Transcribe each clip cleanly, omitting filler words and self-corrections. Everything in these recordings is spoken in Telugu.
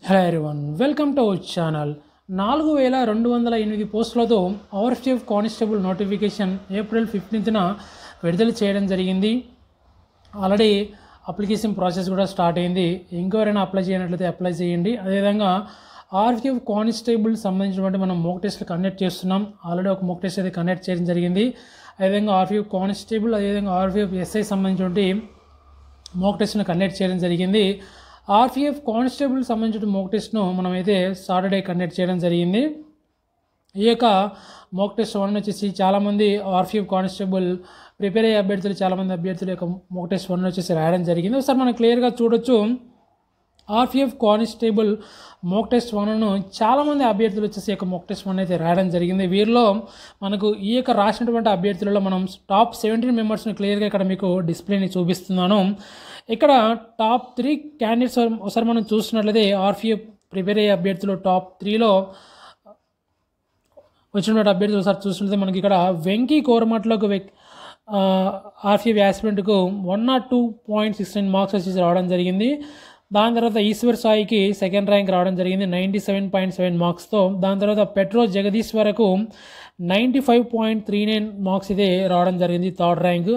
Hello everyone, welcome to our channel. 4208 పోస్టులతో ఆర్ఎఫ్సిఎఫ్ కానిస్టేబుల్ నోటిఫికేషన్ ఏప్రిల్ 15న విడుదల చేయడం జరిగింది. ఆల్రెడీ అప్లికేషన్ ప్రాసెస్ కూడా స్టార్ట్ అయింది. ఇంకెవరైనా అప్లై చేయనట్లయితే అప్లై చేయండి. అదేవిధంగా ఆర్ఎఫ్సిఎఫ్ కానిస్టేబుల్ సంబంధించినటువంటి మనం మోక్ టెస్ట్లు కండక్ట్ చేస్తున్నాం. ఆల్రెడీ ఒక మోక్ టెస్ట్ అయితే కండక్ట్ చేయడం జరిగింది. అదేవిధంగా ఆర్ఎఫ్సిఎఫ్ కానిస్టేబుల్, అదేవిధంగా ఆర్ఎఫ్సిఎఫ్ ఎస్ఐ సంబంధించినటువంటి మోక్ టెస్ట్ను కండక్ట్ చేయడం జరిగింది. ఆర్పిఎఫ్ కానిస్టేబుల్ సంబంధించిన మోక్ టెస్ట్ను మనమైతే సాటర్డే కండక్ట్ చేయడం జరిగింది. ఈ యొక్క మోక్ టెస్ట్ వన్ వచ్చేసి చాలామంది ఆర్పిఎఫ్ కానిస్టేబుల్ ప్రిపేర్ అయ్యే అభ్యర్థులు, చాలామంది అభ్యర్థుల యొక్క మోక్ టెస్ట్ వన్ వచ్చేసి రాయడం జరిగింది. ఒకసారి మనం క్లియర్గా చూడొచ్చు. ఆర్పిఎఫ్ కానిస్టేబుల్ మోక్ టెస్ట్ వన్ను చాలామంది అభ్యర్థులు వచ్చేసి యొక్క మోక్ టెస్ట్ వన్ అయితే రాయడం జరిగింది. వీరిలో మనకు ఈ యొక్క రాసినటువంటి అభ్యర్థులలో మనం టాప్ 17 మెంబర్స్ని క్లియర్గా ఇక్కడ మీకు డిస్ప్లేని చూపిస్తున్నాను. ఇక్కడ టాప్ 3 క్యాండిడేట్స్ ఒకసారి మనం చూసినట్లయితే ఆర్పిఎఫ్ ప్రిపేర్ అయ్యే అభ్యర్థులు టాప్ 3లో వచ్చినటువంటి అభ్యర్థులు ఒకసారి చూసినట్లయితే మనకి ఇక్కడ వెంకీ కోరమట్లకు ఆర్పిఎఫ్ యాస్పిరెంట్కు 102.69 మార్క్స్ వచ్చేసి రావడం జరిగింది. దాని తర్వాత ఈశ్వర్ సాయికి సెకండ్ ర్యాంక్ రావడం జరిగింది 97.7 మార్క్స్తో. దాని తర్వాత పెట్రో జగదీశ్వరకు 95.39 మార్క్స్ ఇదే రావడం జరిగింది, థర్డ్ ర్యాంక్.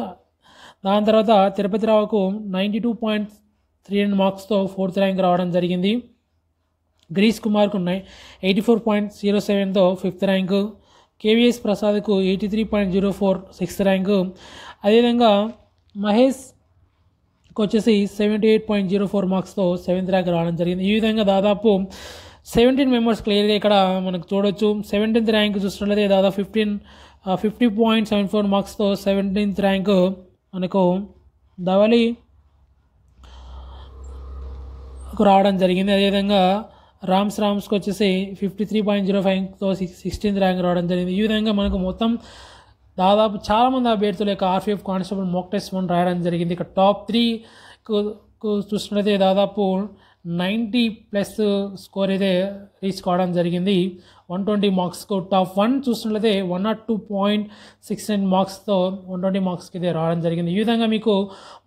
దాని తర్వాత తిరుపతి రావుకు 92.39 మార్క్స్తో ఫోర్త్ ర్యాంక్ రావడం జరిగింది. గ్రీష్ కుమార్కు 84.07తో ఫిఫ్త్ ర్యాంకు. కేవీఎస్ ప్రసాద్కు 83.04 సిక్స్త్ ర్యాంకు. అదేవిధంగా మహేష్ వచ్చేసి 78.04 మార్క్స్తో సెవెంత్ ర్యాంక్ రావడం జరిగింది. ఈ విధంగా దాదాపు 17 మెంబర్స్ క్లియర్గా ఇక్కడ మనకు చూడొచ్చు. 17th ర్యాంక్ చూసినట్లయితే దాదాపు 50.74 మార్క్స్తో 17th ర్యాంకు మనకు ధవలి రావడం జరిగింది. అదేవిధంగా రామ్స్కి వచ్చేసి 53.05తో 16th ర్యాంక్ రావడం జరిగింది. ఈ విధంగా మనకు మొత్తం దాదాపు చాలామంది అభ్యర్థుల యొక్క RPF constable mock test one రాయడం జరిగింది. ఇక టాప్ 3కు చూసినట్లయితే దాదాపు 90+ స్కోర్ అయితే రీచ్ కావడం జరిగింది 120 మార్క్స్కు. టాప్ 1 చూసినట్లయితే 102.69 మార్క్స్తో 120 మార్క్స్కి అయితే రావడం జరిగింది. ఈ విధంగా మీకు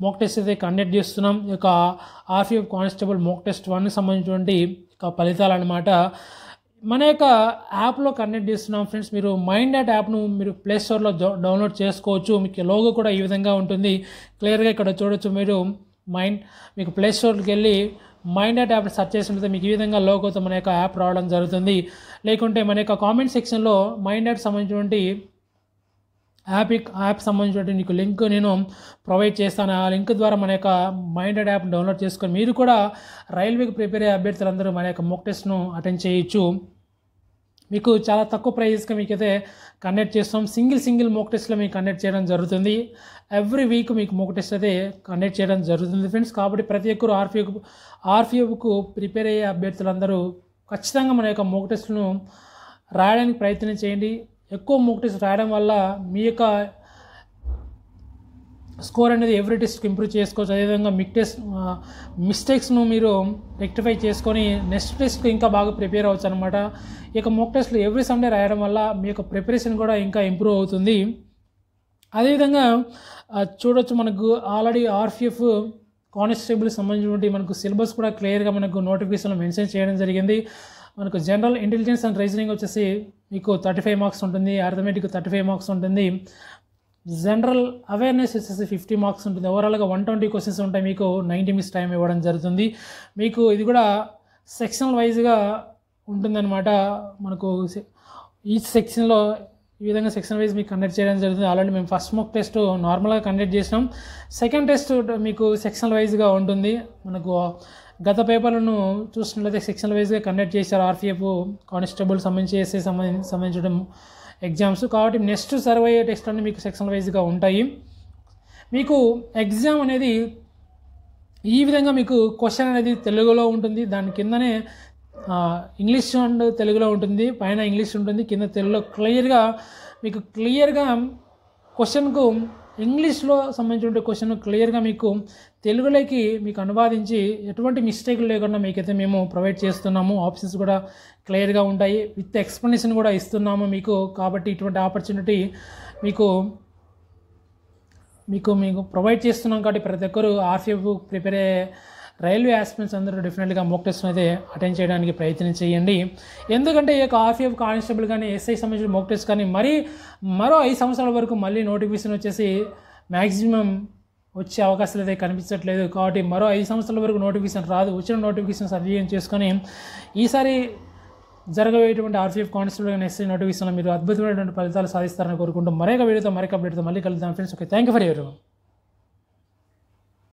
మోక్ టెస్ట్ అయితే కండక్ట్ చేస్తున్నాం. ఈ యొక్క ఆర్పిఎఫ్ కానిస్టేబుల్ మోక్ టెస్ట్ 1కి సంబంధించినటువంటి ఫలితాలు అన్నమాట మన యొక్క యాప్లో కండక్ట్ చేస్తున్నాం ఫ్రెండ్స్. మీరు మైండ్ యాప్ను మీరు ప్లే స్టోర్లో డౌన్లోడ్ చేసుకోవచ్చు. మీకు లోగో కూడా ఈ విధంగా ఉంటుంది, క్లియర్గా ఇక్కడ చూడొచ్చు. మీరు మీకు ప్లే స్టోర్కి వెళ్ళి మైండ్ యాప్ సెర్చ్ చేసినట్లయితే మీకు ఈ విధంగా లోగోతో మన యొక్క యాప్ రావడం జరుగుతుంది. లేకుంటే మన యొక్క కామెంట్ సెక్షన్లో మైండ్ యాప్ సంబంధించినటువంటి యాప్ సంబంధించినటువంటి నీకు లింక్ నేను ప్రొవైడ్ చేస్తాను. ఆ లింక్ ద్వారా మన యొక్క మైండ్ యాప్ డౌన్లోడ్ చేసుకొని మీరు కూడా రైల్వేకి ప్రిపేర్ అయ్యే అభ్యర్థులందరూ మన యొక్క మోక్ టెస్ట్ను అటెండ్ చేయొచ్చు. మీకు చాలా తక్కువ ప్రైజెస్గా మీకైతే కండక్ట్ చేస్తాం. సింగిల్ మోక్ టెస్ట్లో మీకు కండక్ట్ చేయడం జరుగుతుంది. ఎవ్రీ వీక్ మీకు మోక్ టెస్ట్ అయితే కండక్ట్ చేయడం జరుగుతుంది ఫ్రెండ్స్. కాబట్టి ప్రతి ఒక్కరు ఆర్పిఎఫ్కు ప్రిపేర్ అయ్యే అభ్యర్థులందరూ ఖచ్చితంగా మన యొక్క మోక్ టెస్ట్ను రాయడానికి ప్రయత్నం చేయండి. ఎక్కువ మోక్ టెస్ట్ రాయడం వల్ల మీ యొక్క స్కోర్ అనేది ఎవ్రీ టెస్ట్కి ఇంప్రూవ్ చేసుకోవచ్చు. అదేవిధంగా మిస్టేక్స్ను మీరు రెక్టిఫై చేసుకొని నెక్స్ట్ టెస్ట్కి ఇంకా బాగా ప్రిపేర్ అవ్వచ్చు అనమాట. ఈ యొక్క మోక్ టెస్ట్లు ఎవ్రీ సండే రాయడం వల్ల మీ యొక్క ప్రిపరేషన్ కూడా ఇంకా ఇంప్రూవ్ అవుతుంది. అదేవిధంగా చూడొచ్చు, మనకు ఆల్రెడీ ఆర్పిఎఫ్ కానిస్టేబుల్ సంబంధించినటువంటి మనకు సిలబస్ కూడా క్లియర్గా మనకు నోటిఫికేషన్లో మెన్షన్ చేయడం జరిగింది. మనకు జనరల్ ఇంటెలిజెన్స్ అండ్ రీజనింగ్ వచ్చేసి మీకు 35 మార్క్స్ ఉంటుంది. అర్థమెటిక్ 35 మార్క్స్ ఉంటుంది. జనరల్ అవేర్నెస్ వచ్చేసి 50 మార్క్స్ ఉంటుంది. ఓవరాల్గా 120 క్వశ్చన్స్ ఉంటాయి. మీకు 90 మినిట్స్ టైం ఇవ్వడం జరుగుతుంది. మీకు ఇది కూడా సెక్షనల్ వైజ్గా ఉంటుందన్నమాట. మనకు ఈ సెక్షన్లో ఈ విధంగా సెక్షన్ వైజ్ మీకు కండక్ట్ చేయడం జరుగుతుంది. ఆల్రెడీ మేము ఫస్ట్ మోక్ టెస్ట్ నార్మల్గా కండక్ట్ చేసినాం. సెకండ్ టెస్ట్ మీకు సెక్షనల్ వైజ్గా ఉంటుంది. మనకు గత పేపర్లను చూసినట్లయితే సెక్షనల్ వైజ్గా కండక్ట్ చేశారు ఆర్పిఎఫ్ కానిస్టేబుల్ సంబంధించి ఎస్ఐ సంబంధించిన ఎగ్జామ్స్. కాబట్టి నెక్స్ట్ సర్వ్ అయ్యే టెస్ట్ అన్నీ మీకు సెక్షనల్ వైజ్గా ఉంటాయి. మీకు ఎగ్జామ్ అనేది ఈ విధంగా మీకు క్వశ్చన్ అనేది తెలుగులో ఉంటుంది. దాని కిందనే ఇంగ్లీష్ అండ్ తెలుగులో ఉంటుంది. పైన ఇంగ్లీష్ ఉంటుంది, కింద తెలుగులో క్లియర్గా క్వశ్చన్కు ఇంగ్లీష్లో సంబంధించిన క్వశ్చన్ క్లియర్గా మీకు తెలుగులోకి మీకు అనువాదించి ఎటువంటి మిస్టేక్లు లేకుండా మీకైతే మేము ప్రొవైడ్ చేస్తున్నాము. ఆప్షన్స్ కూడా క్లియర్గా ఉంటాయి, విత్ ఎక్స్ప్లెనేషన్ కూడా ఇస్తున్నాము మీకు. కాబట్టి ఇటువంటి ఆపర్చునిటీ మీకు మీకు ప్రొవైడ్ చేస్తున్నాం. కాబట్టి ప్రతి ఒక్కరు ఆర్పిఎఫ్ ప్రిపేర్ రైల్వే ఆస్పిరెంట్స్ అందరూ డెఫినెట్గా మోక్ టెస్ట్ అయితే అటెండ్ చేయడానికి ప్రయత్నం చేయండి. ఎందుకంటే ఈ యొక్క ఆర్పిఎఫ్ కానిస్టేబుల్ కానీ ఎస్ఐ సంబంధించిన మోక్ టెస్ట్ కానీ మరో 5 సంవత్సరాల వరకు మళ్ళీ నోటిఫికేషన్ వచ్చేసి మ్యాక్సిమం వచ్చే అవకాశాలు అయితే కనిపించట్లేదు. కాబట్టి మరో 5 సంవత్సరాల వరకు నోటిఫికేషన్ రాదు. వచ్చిన నోటిఫికేషన్ సద్వినియోగం చేసుకొని ఈసారి జరగబోయేటువంటి ఆర్పిఎఫ్ కానిస్టేబుల్ కానీ ఎస్ఐ నోటిఫికేషన్లో మీరు అద్భుతమైనటువంటి ఫలితాలు సాధిస్తారని కోరుకుంటూ మరొక వీడియోతో మరొక అప్డేట్తో మళ్ళీ కలుద్దాం friends. Okay, thank you for everyone.